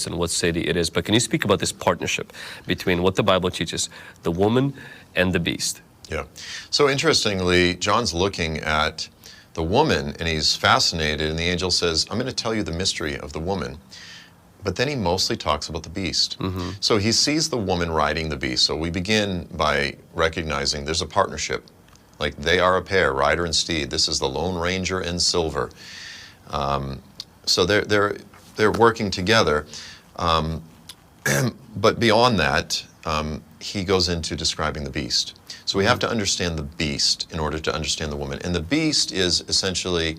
gates and what city it is. But can you speak about this partnership between what the Bible teaches, the woman and the beast? Yeah. So interestingly, John's looking at the woman and he's fascinated, and the angel says, I'm going to tell you the mystery of the woman. But then he mostly talks about the beast. So he sees the woman riding the beast. So we begin by recognizing there's a partnership. Like they are a pair, rider and steed. This is the Lone Ranger and Silver. So they're working together. But beyond that, he goes into describing the beast. So we have to understand the beast in order to understand the woman. And the beast is essentially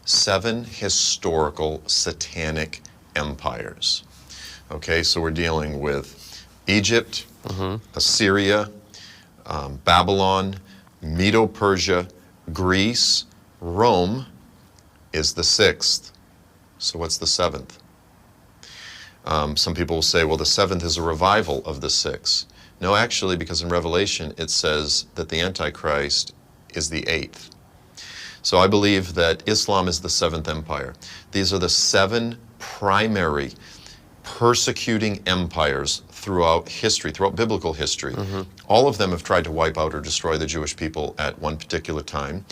7 historical satanic empires. Okay, so we're dealing with Egypt, Assyria, Babylon, Medo-Persia, Greece. Rome is the 6th. So what's the 7th? Some people will say, well, the 7th is a revival of the 6th. No, actually, because in Revelation it says that the Antichrist is the 8th. So I believe that Islam is the 7th empire. These are the 7 primary persecuting empires throughout history, throughout biblical history. All of them have tried to wipe out or destroy the Jewish people at one particular time.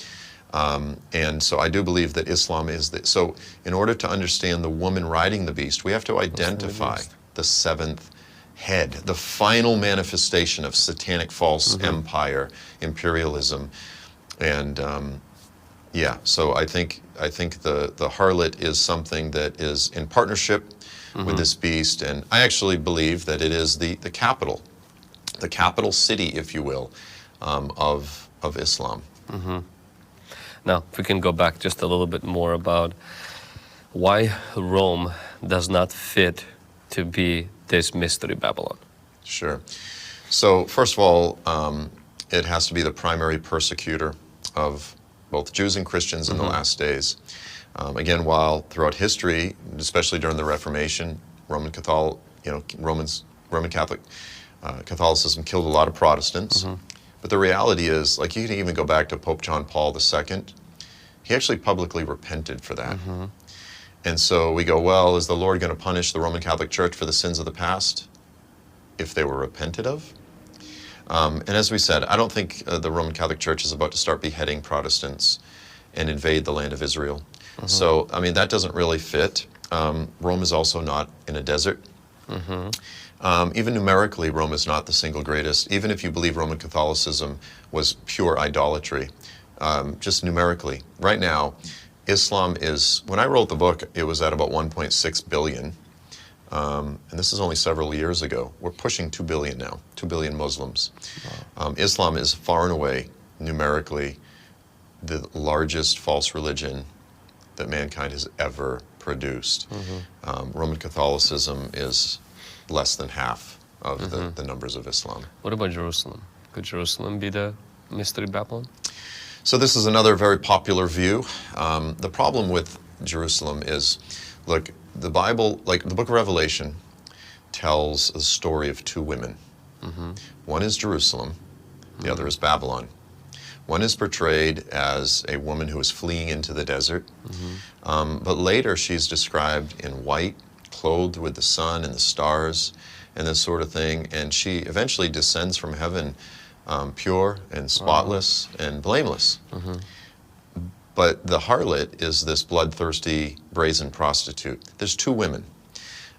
And so I do believe that Islam is the... So in order to understand the woman riding the beast, we have to identify the 7th head, the final manifestation of satanic false empire, imperialism. And yeah, so I think the harlot is something that is in partnership with this beast, and I actually believe that it is the capital city, if you will, of Islam. Now, if we can go back just a little bit more about why Rome does not fit to be this mystery Babylon. Sure. So first of all, it has to be the primary persecutor of both Jews and Christians in the last days. Again, while throughout history, especially during the Reformation, Roman Catholicism killed a lot of Protestants. But the reality is, like, you can even go back to Pope John Paul II. He actually publicly repented for that. And so we go, well, is the Lord going to punish the Roman Catholic Church for the sins of the past if they were repented of? And as we said, I don't think the Roman Catholic Church is about to start beheading Protestants and invade the land of Israel. So, I mean, that doesn't really fit. Rome is also not in a desert. Even numerically, Rome is not the single greatest. Even if you believe Roman Catholicism was pure idolatry, just numerically. Right now, Islam is, when I wrote the book, it was at about 1.6 billion. And this is only several years ago. We're pushing 2 billion now, 2 billion Muslims. Islam is far and away, numerically, the largest false religion that mankind has ever produced. Roman Catholicism is less than half of the numbers of Islam. What about Jerusalem? Could Jerusalem be the mystery Babylon? So this is another very popular view. The problem with Jerusalem is, look, the Bible, like the book of Revelation, tells a story of 2 women. One is Jerusalem, the other is Babylon. One is portrayed as a woman who is fleeing into the desert, but later she's described in white, clothed with the sun and the stars and this sort of thing, and she eventually descends from heaven pure and spotless and blameless. But the harlot is this bloodthirsty, brazen prostitute. There's 2 women.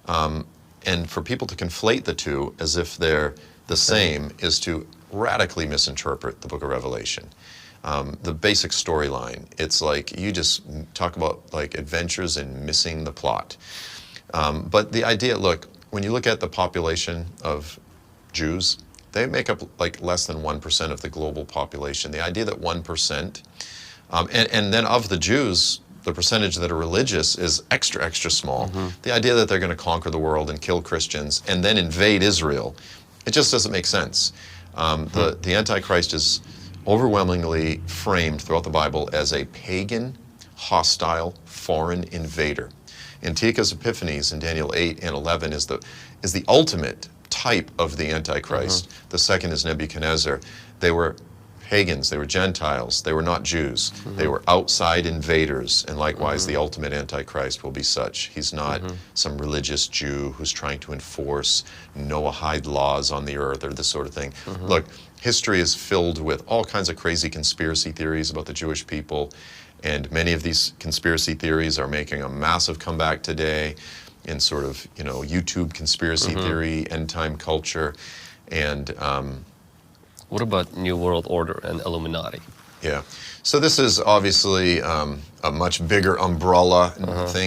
And for people to conflate the two as if they're the same is to radically misinterpret the book of Revelation. The basic storyline, it's like you just talk about like adventures and missing the plot. But the idea, look, when you look at the population of Jews, they make up like less than 1% of the global population. The idea that 1%, and then of the Jews, the percentage that are religious is extra, extra small. The idea that they're going to conquer the world and kill Christians and then invade Israel, it just doesn't make sense. The Antichrist is overwhelmingly framed throughout the Bible as a pagan, hostile, foreign invader. Antiochus Epiphanes in Daniel 8 and 11 is the ultimate type of the Antichrist. The second is Nebuchadnezzar. They were pagans, they were Gentiles, they were not Jews. They were outside invaders, and likewise the ultimate Antichrist will be such. He's not some religious Jew who's trying to enforce Noahide laws on the earth or this sort of thing. Look, history is filled with all kinds of crazy conspiracy theories about the Jewish people, and many of these conspiracy theories are making a massive comeback today in sort of, you know, YouTube conspiracy theory, end time culture, and What about New World Order and Illuminati? yeah. So this is obviously a much bigger umbrella thing.